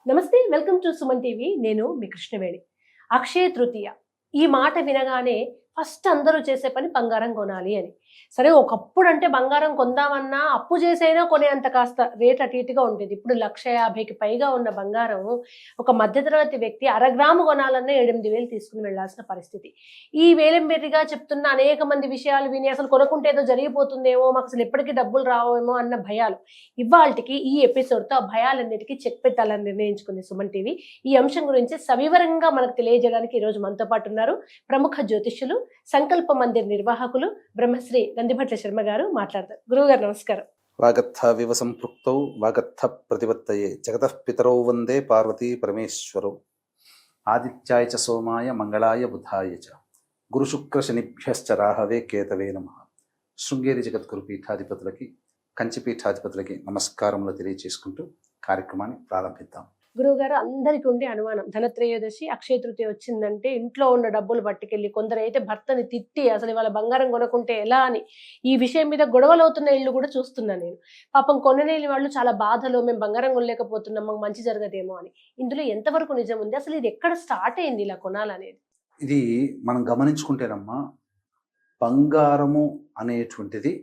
నమస్తే, welcome to Suman TV. నేను మీ కృష్ణవేణి. అక్షయ తృతీయ ఈ మాట వినగానే ఫస్ట్ అందరూ చేసే పని బంగారం కొనాలి అని. సరే, ఒకప్పుడు అంటే బంగారం కొందామన్నా అప్పు చేసైనా కొనేంత కాస్త రేట్ అటు ఇటుగా ఉండేది. ఇప్పుడు 1,50,000కి పైగా ఉన్న బంగారం ఒక మధ్యతరగతి వ్యక్తి అరగ్రాము కొనాలన్నా 8,000 తీసుకుని వెళ్లాల్సిన పరిస్థితి. ఈ వేలంబెర్రిగా చెప్తున్న అనేక మంది విషయాలు విని అసలు కొనుక్కుంటే ఏదో జరిగిపోతుందేమో, మాకు అసలు ఎప్పటికీ డబ్బులు రావేమో అన్న భయాలు. ఇవాల్టికి ఈ ఎపిసోడ్తో ఆ భయాలన్నిటికీ చెక్ పెట్టాలని నిర్ణయించుకుంది సుమన్ టీవీ. ఈ అంశం గురించి సవివరంగా మనకు తెలియజేయడానికి ఈరోజు మనతో పాటు ఉన్నారు ప్రముఖ జ్యోతిష్యులు, సంకల్ప మందిర్ నిర్వాహకులు బ్రహ్మశ్రీ గందిభట్ల శర్మ గారు. మాట్లాడతారు. గురువుగారు నమస్కారం. వాగర్థ వివ సంపృక్తౌ వాగర్థ ప్రతిపత్తయే జగతః పితరౌ వందే పార్వతీ పరమేశ్వరౌ. ఆదిత్యాయ చ సోమాయ మంగళాయ బుధాయ చ గురు శుక్ర శనిభ్యశ్చ రాహవే కేతవే నమః. శృంగేరి జగద్గురు పీఠాధిపతులకి, కంచి పీఠాధిపతులకి నమస్కారములు తెలియజేసుకుంటూ కార్యక్రమాన్ని ప్రారంభిద్దాం. గురువుగారు, అందరికీ ఉండే అనుమానం, ధనత్రయోదశి అక్షయ తృతీయ వచ్చిందంటే ఇంట్లో ఉన్న డబ్బులు పట్టుకెళ్ళి, కొందరైతే భర్తని తిట్టి అసలు వాళ్ళ బంగారం కొనుక్కుంటే ఎలా అని ఈ విషయం మీద గొడవలు అవుతున్న ఇళ్ళు కూడా చూస్తున్నాను నేను. పాపం కొనలేని వాళ్ళు చాలా బాధలో, మేము బంగారం కొనలేకపోతున్నాం, మాకు మంచి జరగదేమో అని. ఇందులో ఎంతవరకు నిజం ఉంది? అసలు ఇది ఎక్కడ స్టార్ట్ అయింది ఇలా కొనాలనేది? ఇది మనం గమనించుకుంటేనమ్మా, బంగారము అనేటువంటిది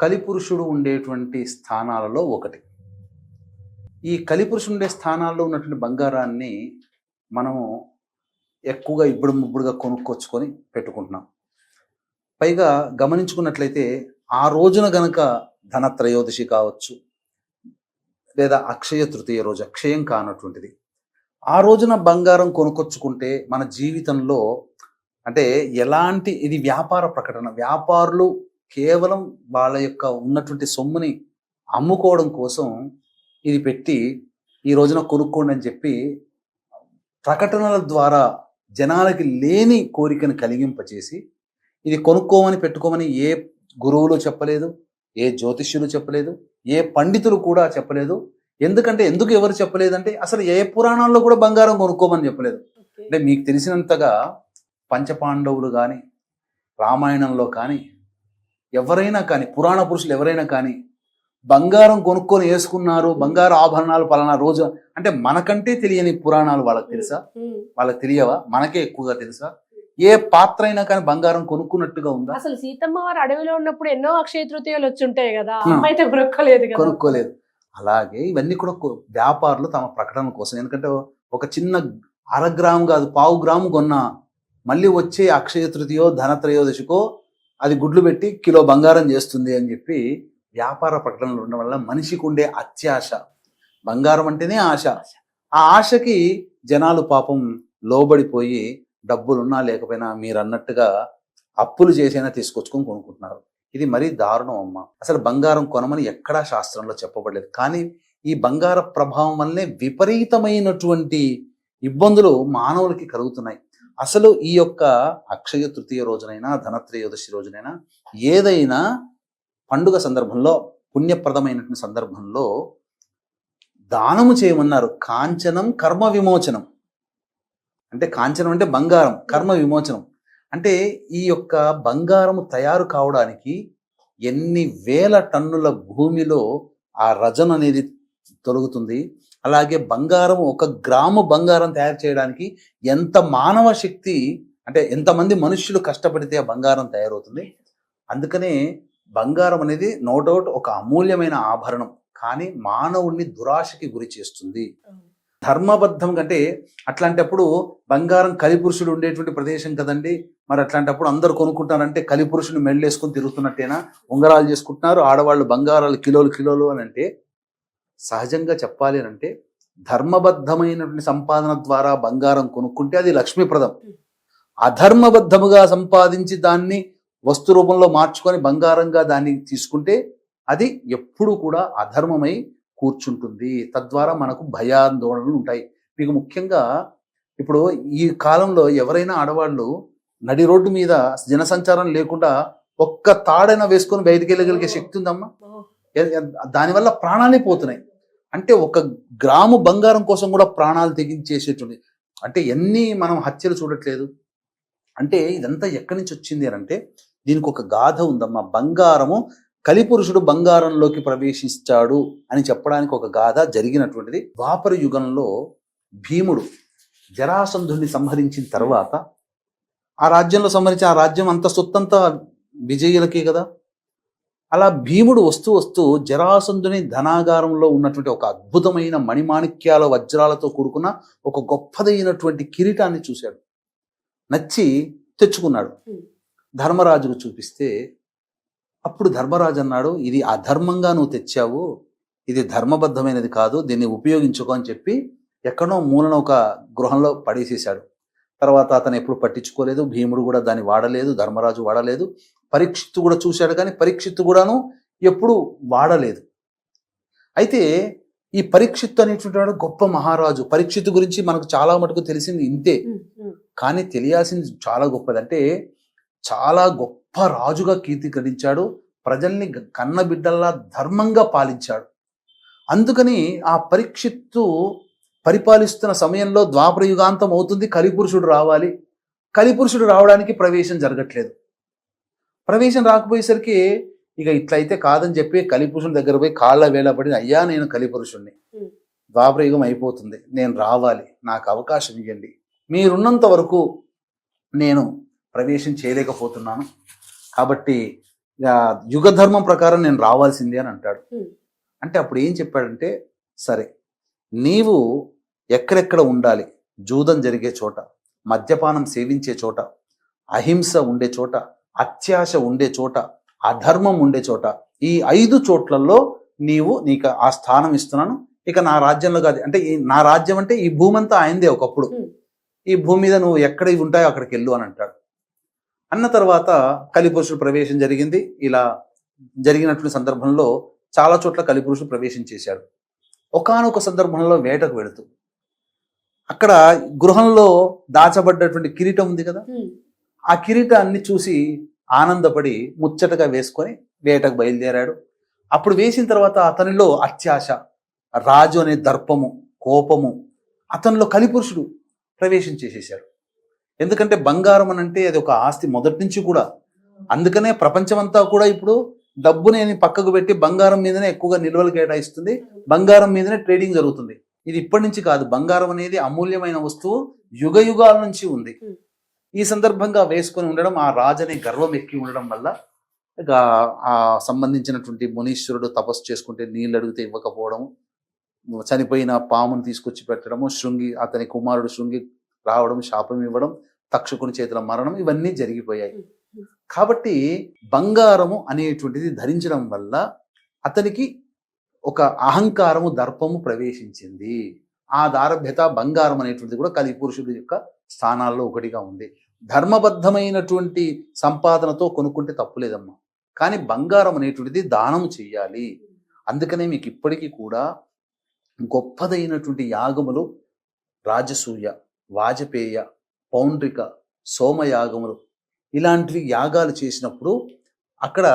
కలిపురుషుడు ఉండేటువంటి స్థానాలలో ఒకటి. ఈ కలిపురుషుడు ఉండే స్థానాల్లో ఉన్నటువంటి బంగారాన్ని మనము ఎక్కువగా ఇప్పుడు ముబ్బుడుగా కొనుక్కొచ్చుకొని పెట్టుకుంటున్నాం. పైగా గమనించుకున్నట్లయితే ఆ రోజున గనక ధనత్రయోదశి కావచ్చు, లేదా అక్షయ తృతీయ రోజు, అక్షయం కానటువంటిది, ఆ రోజున బంగారం కొనుక్కొచ్చుకుంటే మన జీవితంలో అంటే ఎలాంటి, ఇది వ్యాపార ప్రకటన. వ్యాపారులు కేవలం వాళ్ళ యొక్క ఉన్నటువంటి సొమ్ముని అమ్ముకోవడం కోసం ఇది పెట్టి ఈ రోజున కొనుక్కోండి అని చెప్పి ప్రకటనల ద్వారా జనాలకి లేని కోరికను కలిగింపచేసి, ఇది కొనుక్కోమని పెట్టుకోమని ఏ గురువులు చెప్పలేదు, ఏ జ్యోతిష్యులు చెప్పలేదు, ఏ పండితులు కూడా చెప్పలేదు. ఎందుకు ఎవరు చెప్పలేదంటే, అసలు ఏ పురాణాల్లో కూడా బంగారం కొనుక్కోమని చెప్పలేదు. అంటే మీకు తెలిసినంతగా పంచపాండవులు కానీ, రామాయణంలో కానీ, ఎవరైనా కానీ, పురాణ పురుషులు ఎవరైనా కానీ బంగారం కొనుక్కొని వేసుకున్నారు, బంగారు ఆభరణాలు పలానా రోజు అంటే మనకంటే తెలియని పురాణాలు వాళ్ళకి తెలుసా? వాళ్ళకి తెలియవా? మనకే ఎక్కువగా తెలుసా? ఏ పాత్ర అయినా కానీ బంగారం కొనుక్కున్నట్టుగా ఉందా? అసలు సీతమ్మ వారు అడవిలో ఉన్నప్పుడు ఎన్నో అక్షయ తృతీయాలు వచ్చి ఉంటాయి కదా, అమ్మైతే కొనుక్కోలేదు. అలాగే ఇవన్నీ కూడా వ్యాపారులు తమ ప్రకటన కోసం, ఎందుకంటే ఒక చిన్న 1/2 గ్రాము కాదు, 1/4 గ్రాము కొన్నా మళ్ళీ వచ్చే అక్షయ తృతీయో ధనత్రయోదశికో అది గుడ్లు పెట్టి కిలో బంగారం చేస్తుంది అని చెప్పి వ్యాపార ప్రకటనలు ఉండడం వల్ల మనిషికి ఉండే అత్యాశ, బంగారం అంటేనే ఆశ, ఆ ఆశకి జనాలు పాపం లోబడిపోయి డబ్బులున్నా లేకపోయినా మీరు అన్నట్టుగా అప్పులు చేసైనా తీసుకొచ్చుకొని కొనుక్కుంటున్నారు. ఇది మరీ దారుణం అమ్మ. అసలు బంగారం కొనమని ఎక్కడా శాస్త్రంలో చెప్పబడలేదు. కానీ ఈ బంగార ప్రభావం వల్లనే విపరీతమైనటువంటి ఇబ్బందులు మానవులకి కలుగుతున్నాయి. అసలు ఈ యొక్క అక్షయ తృతీయ రోజునైనా, ధనత్రయోదశి రోజునైనా, ఏదైనా పండుగ సందర్భంలో, పుణ్యప్రదమైనటువంటి సందర్భంలో దానము చేయమన్నారు. కాంచనం కర్మ విమోచనం. అంటే కాంచనం అంటే బంగారం, కర్మ విమోచనం అంటే ఈ యొక్క బంగారము తయారు కావడానికి ఎన్ని వేల టన్నుల భూమిలో ఆ రజన అనేది తొలగుతుంది. అలాగే బంగారం, 1 గ్రాము బంగారం తయారు చేయడానికి ఎంత మానవ శక్తి, అంటే ఎంతమంది మనుష్యులు కష్టపడితే ఆ బంగారం తయారవుతుంది. అందుకనే బంగారం అనేది నో డౌట్ ఒక అమూల్యమైన ఆభరణం, కానీ మానవుణ్ణి దురాశకి గురి చేస్తుంది. ధర్మబద్ధం కంటే అట్లాంటప్పుడు బంగారం కలిపురుషుడు ఉండేటువంటి ప్రదేశం కదండి, మరి అట్లాంటప్పుడు అందరు కొనుక్కుంటారంటే కలిపురుషుని మెళ్ళేసుకొని తిరుగుతున్నట్టేనా? ఉంగరాలు చేసుకుంటున్నారు ఆడవాళ్ళు, బంగారాలు కిలోలు అని అంటే, సహజంగా చెప్పాలి అంటే ధర్మబద్ధమైనటువంటి సంపాదన ద్వారా బంగారం కొనుక్కుంటే అది లక్ష్మీప్రదం. అధర్మబద్ధముగా సంపాదించి దాన్ని వస్తు రూపంలో మార్చుకొని బంగారంగా దాన్ని తీసుకుంటే అది ఎప్పుడు కూడా అధర్మమై కూర్చుంటుంది. తద్వారా మనకు భయాందోళనలు ఉంటాయి. మీకు ముఖ్యంగా ఇప్పుడు ఈ కాలంలో ఎవరైనా ఆడవాళ్ళు నడి రోడ్డు మీద జనసంచారం లేకుండా ఒక్క తాడైనా వేసుకొని బయటికి వెళ్ళగలిగే శక్తి ఉందమ్మా. దానివల్ల ప్రాణాలే పోతున్నాయి. అంటే 1 గ్రాము బంగారం కోసం కూడా ప్రాణాలు తెగించేసేటువంటి, అంటే ఎన్ని మనం హత్యలు చూడట్లేదు. అంటే ఇదంతా ఎక్కడి నుంచి వచ్చింది అని అంటే, దీనికి ఒక గాథ ఉందమ్మా. బంగారము కలిపురుషుడు బంగారంలోకి ప్రవేశించాడు అని చెప్పడానికి ఒక గాథ జరిగినటువంటిది. ద్వాపర యుగంలో భీముడు జరాసంధుడిని సంహరించిన తర్వాత ఆ రాజ్యంలో సంహరించి ఆ రాజ్యం అంత సొత్తంతా విజయులకే కదా. అలా భీముడు వస్తూ వస్తూ జరాసంధుని ధనాగారంలో ఉన్నటువంటి ఒక అద్భుతమైన మణిమాణిక్యాల వజ్రాలతో కూడుకున్న ఒక గొప్పదైనటువంటి కిరీటాన్ని చూశాడు. నచ్చి తెచ్చుకున్నాడు. ధర్మరాజుకు చూపిస్తే అప్పుడు ధర్మరాజు అన్నాడు, ఇది అధర్మంగా నువ్వు తెచ్చావు, ఇది ధర్మబద్ధమైనది కాదు, దీన్ని ఉపయోగించుకో అని చెప్పి ఎక్కడో మూలన ఒక గృహంలో పడేసేశాడు. తర్వాత అతను ఎప్పుడు పట్టించుకోలేదు, భీముడు కూడా దాన్ని వాడలేదు, ధర్మరాజు వాడలేదు. పరీక్షిత్తు కూడా చూశాడు కానీ పరీక్షిత్తు కూడాను ఎప్పుడు వాడలేదు. అయితే ఈ పరీక్షిత్తు అనేటువంటి వాడు గొప్ప మహారాజు. పరీక్షిత్తు గురించి మనకు చాలా మటుకు తెలిసింది ఇంతే, కానీ తెలియాల్సింది చాలా గొప్పది. అంటే చాలా గొప్ప రాజుగా కీర్తి గడించాడు, ప్రజల్ని కన్నబిడ్డల్లా ధర్మంగా పాలించాడు. అందుకని ఆ పరీక్షిత్తు పరిపాలిస్తున్న సమయంలో ద్వాపర యుగాంతం అవుతుంది, కలిపురుషుడు రావాలి. కలిపురుషుడు రావడానికి ప్రవేశం జరగట్లేదు. ప్రవేశం రాకపోయేసరికి ఇక ఇట్లయితే కాదని చెప్పి కలిపురుషుని దగ్గర పోయి కాళ్ళ వేళపడి, అయ్యా నేను కలిపురుషుణ్ణి, ద్వాపర యుగం అయిపోతుంది, నేను రావాలి, నాకు అవకాశం ఇవ్వండి, మీరున్నంత వరకు నేను ప్రవేశం చేయలేకపోతున్నాను, కాబట్టి యుగ ధర్మం ప్రకారం నేను రావాల్సిందే అని అంటాడు. అంటే అప్పుడు ఏం చెప్పాడంటే, సరే నీవు ఎక్కడెక్కడ ఉండాలి, జూదం జరిగే చోట, మద్యపానం సేవించే చోట, అహింస ఉండే చోట, అత్యాశ ఉండే చోట, అధర్మం ఉండే చోట, ఈ 5 చోట్లలో నీకు ఆ స్థానం ఇస్తున్నాను. ఇక నా రాజ్యంలో కాదు, అంటే నా రాజ్యం అంటే ఈ భూమి అంతా ఆయనదే ఒకప్పుడు, ఈ భూమి మీద నువ్వు ఎక్కడ ఇవి ఉంటాయో అక్కడికి వెళ్ళు అని అంటాడు. అన్న తర్వాత కలిపురుషుడు ప్రవేశం జరిగింది. ఇలా జరిగినటువంటి సందర్భంలో చాలా చోట్ల కలిపురుషుడు ప్రవేశం చేశాడు. ఒకానొక సందర్భంలో వేటకు వెళుతూ అక్కడ గృహంలో దాచబడ్డటువంటి కిరీటం ఉంది కదా, ఆ కిరీటాన్ని చూసి ఆనందపడి ముచ్చటగా వేసుకొని వేటకు బయలుదేరాడు. అప్పుడు వేసిన తర్వాత అతనిలో అత్యాశ, రాజు అనే దర్పము, కోపము, అతనిలో కలిపురుషుడు ప్రవేశం చేసేశాడు. ఎందుకంటే బంగారం అని అంటే అది ఒక ఆస్తి మొదటి నుంచి కూడా. అందుకనే ప్రపంచమంతా కూడా ఇప్పుడు డబ్బుని పక్కకు పెట్టి బంగారం మీదనే ఎక్కువగా నిల్వలు కేటాయిస్తుంది, బంగారం మీదనే ట్రేడింగ్ జరుగుతుంది. ఇది ఇప్పటి నుంచి కాదు, బంగారం అనేది అమూల్యమైన వస్తువు, యుగ యుగాల నుంచి ఉంది. ఈ సందర్భంగా వేసుకొని ఉండడం, ఆ రాజనే గర్వం ఎక్కి ఉండడం వల్ల ఇక ఆ సంబంధించినటువంటి మునీశ్వరుడు తపస్సు చేసుకుంటే నీళ్ళు అడిగితే ఇవ్వకపోవడం, చనిపోయిన పామును తీసుకొచ్చి పెట్టడము, అతని కుమారుడు శృంగి రావడం, శాపం ఇవ్వడం, తక్షకుని చేతుల మరణం, ఇవన్నీ జరిగిపోయాయి. కాబట్టి బంగారము అనేటువంటిది ధరించడం వల్ల అతనికి ఒక అహంకారము, దర్పము ప్రవేశించింది. ఆ దారభ్యత, బంగారం అనేటువంటిది కూడా కలిపురుషుడు యొక్క స్థానాల్లో ఒకటిగా ఉంది. ధర్మబద్ధమైనటువంటి సంపాదనతో కొనుక్కుంటే తప్పులేదమ్మా, కానీ బంగారం అనేటువంటిది దానము చెయ్యాలి. అందుకనే మీకు ఇప్పటికీ కూడా గొప్పదైనటువంటి యాగములు రాజసూయ, వాజపేయ, పౌండ్రిక, సోమయాగములు ఇలాంటివి యాగాలు చేసినప్పుడు అక్కడ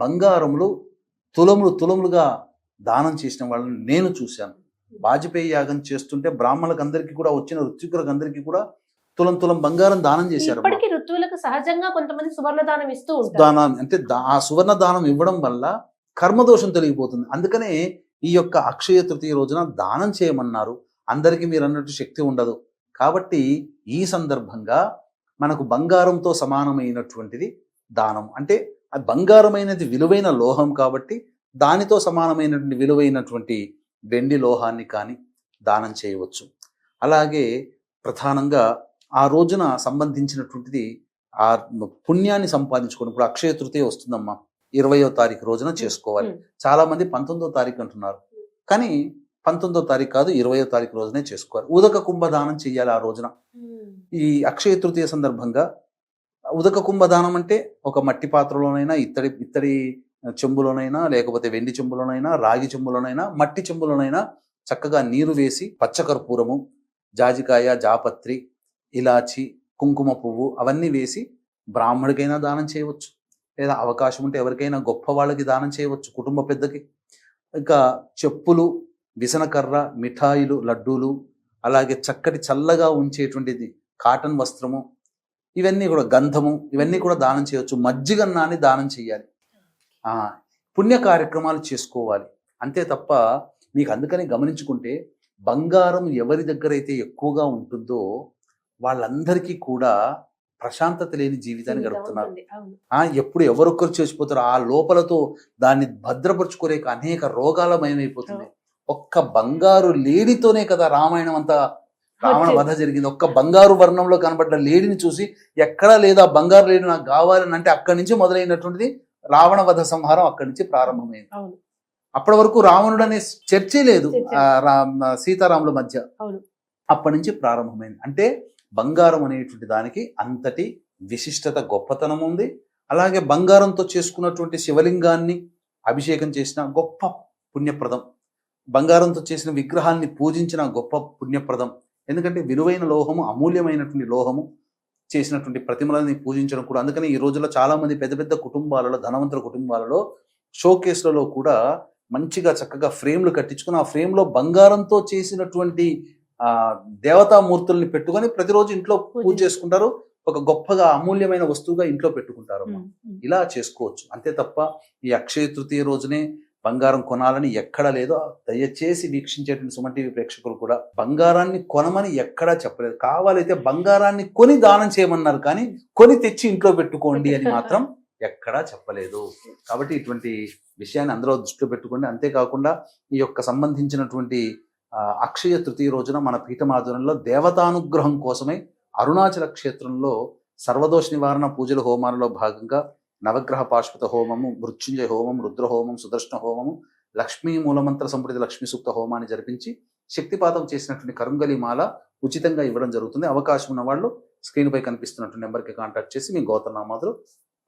బంగారములు తులములుగా దానం చేసిన వాళ్ళని నేను చూశాను. వాజపేయి యాగం చేస్తుంటే బ్రాహ్మణులకు అందరికీ కూడా, వచ్చిన ఋత్వికులకు అందరికీ కూడా తులం బంగారం దానం చేశారు. ఇప్పటికీ ఋతువులకు సహజంగా కొంతమంది సువర్ణ దానం ఇస్తూ ఉంటారు. దానం అంటే ఆ సువర్ణ దానం ఇవ్వడం వల్ల కర్మదోషం తొలగిపోతుంది. అందుకనే ఈ యొక్క అక్షయ తృతీయ రోజున దానం చేయమన్నారు. అందరికీ మీరు అన్నట్టు శక్తి ఉండదు. కాబట్టి ఈ సందర్భంగా మనకు బంగారంతో సమానమైనటువంటిది దానం. అంటే ఆ బంగారమైనది విలువైన లోహం కాబట్టి దానితో సమానమైనటువంటి విలువైనటువంటి వెండి లోహాన్ని కానీ దానం చేయవచ్చు. అలాగే ప్రధానంగా ఆ రోజున సంబంధించినటువంటిది ఆ పుణ్యాన్ని సంపాదించుకోవడం. ఇప్పుడు అక్షయ తృతీయ వస్తుందమ్మా, 20వ తారీఖు రోజున చేసుకోవాలి. చాలా మంది 19వ తారీఖు అంటున్నారు, కానీ 19వ తారీఖు కాదు, 20వ తారీఖు రోజునే చేసుకోవాలి. ఉదక కుంభదానం చెయ్యాలి ఆ రోజున. ఈ అక్షయ తృతీయ సందర్భంగా ఉదక కుంభదానం అంటే ఒక మట్టి పాత్రలోనైనా, ఇత్తడి చెంబులోనైనా, లేకపోతే వెండి చెంబులోనైనా, రాగి చెంబులోనైనా, మట్టి చెంబులోనైనా చక్కగా నీరు వేసి పచ్చకర్పూరము, జాజికాయ, జాపత్రి, ఇలాచి, కుంకుమ పువ్వు అవన్నీ వేసి బ్రాహ్మడికైనా దానం చేయవచ్చు, లేదా అవకాశం ఉంటే ఎవరికైనా గొప్ప వాళ్ళకి దానం చేయవచ్చు, కుటుంబ పెద్దకి. ఇంకా చెప్పులు, విసనకర్ర, మిఠాయిలు, లడ్డూలు, అలాగే చక్కటి చల్లగా ఉంచేటువంటిది కాటన్ వస్త్రము, ఇవన్నీ కూడా గంధము, ఇవన్నీ కూడా దానం చేయవచ్చు. మజ్జిగన్నాన్ని దానం చేయాలి. పుణ్య కార్యక్రమాలు చేసుకోవాలి అంతే తప్ప. మీకు అందుకని గమనించుకుంటే బంగారం ఎవరి దగ్గర అయితే ఎక్కువగా ఉంటుందో వాళ్ళందరికీ కూడా ప్రశాంతత లేని జీవితాన్ని గడుపుతున్నారు. ఎప్పుడు ఎవరొక్కరు చేసిపోతారో ఆ లోపలతో దాన్ని భద్రపరుచుకోలేక అనేక రోగాలమయమైపోతుంది. ఒక్క బంగారు లేడితోనే కదా రామాయణం అంతా రావణ వధ జరిగింది. ఒక్క బంగారు వర్ణంలో కనబడ్డ లేడిని చూసి ఎక్కడా లేదా బంగారు లేడి నాకు కావాలని అంటే అక్కడి నుంచి మొదలైనటువంటిది రావణ వధ సంహారం అక్కడి నుంచి ప్రారంభమైంది. అప్పటి వరకు రావణుడు అనే చర్చే లేదు సీతారాముల మధ్య. అప్పటి నుంచి ప్రారంభమైంది. అంటే బంగారం అనేటువంటి దానికి అంతటి విశిష్టత గొప్పతనం ఉంది. అలాగే బంగారంతో చేసుకున్నటువంటి శివలింగాన్ని అభిషేకం చేసిన గొప్ప పుణ్యప్రదం, బంగారంతో చేసిన విగ్రహాన్ని పూజించిన గొప్ప పుణ్యప్రదం. ఎందుకంటే విలువైన లోహము, అమూల్యమైనటువంటి లోహము చేసినటువంటి ప్రతిమలని పూజించడం కూడా. అందుకని ఈ రోజుల్లో చాలా మంది పెద్ద పెద్ద కుటుంబాలలో, ధనవంతుల కుటుంబాలలో షోకేస్లలో కూడా మంచిగా చక్కగా ఫ్రేమ్లు కట్టించుకుని ఆ ఫ్రేమ్లో బంగారంతో చేసినటువంటి దేవతామూర్తుల్ని పెట్టుకొని ప్రతిరోజు ఇంట్లో పూజ చేసుకుంటారు. ఒక గొప్పగా అమూల్యమైన వస్తువుగా ఇంట్లో పెట్టుకుంటారు. ఇలా చేసుకోవచ్చు అంతే తప్ప ఈ అక్షయ తృతీయ రోజునే బంగారం కొనాలని ఎక్కడా లేదో. దయచేసి వీక్షించేటువంటి సుమన్ టీవీ ప్రేక్షకులు కూడా బంగారాన్ని కొనమని ఎక్కడా చెప్పలేదు. కావాలైతే బంగారాన్ని కొని దానం చేయమన్నారు, కానీ కొని తెచ్చి ఇంట్లో పెట్టుకోండి అని మాత్రం ఎక్కడా చెప్పలేదు. కాబట్టి ఇటువంటి విషయాన్ని అందరూ దృష్టిలో పెట్టుకోండి. అంతేకాకుండా ఈ యొక్క సంబంధించినటువంటి అక్షయ తృతీయ రోజున మన పీఠమాధురంలో దేవతానుగ్రహం కోసమై అరుణాచల క్షేత్రంలో సర్వదోష నివారణ పూజల హోమాలలో భాగంగా నవగ్రహ పాశుపత హోమము, మృత్యుంజయ హోమం, రుద్ర హోమం, సుదర్శన హోమము, లక్ష్మీ మూలమంత్ర సంపుటిత లక్ష్మీ సూక్త హోమాన్ని జరిపించి శక్తిపాతం చేసినటువంటి కరుంగలి మాల ఉచితంగా ఇవ్వడం జరుగుతుంది. అవకాశం ఉన్న వాళ్ళు స్క్రీన్ పై కనిపిస్తున్నటువంటి నెంబర్కి కాంటాక్ట్ చేసి మీ గోత్రనామాదులు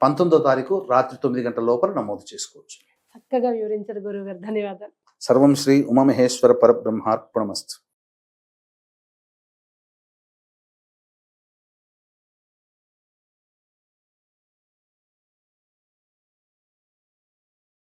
19వ తారీఖు రాత్రి 9 గంటల లోపల నమోదు చేసుకోవచ్చు. చక్కగా వివరించారు గురువు గారు, ధన్యవాదాలు. సర్వం శ్రీ ఉమామహేశ్వర పరబ్రహ్మార్పణమస్తు.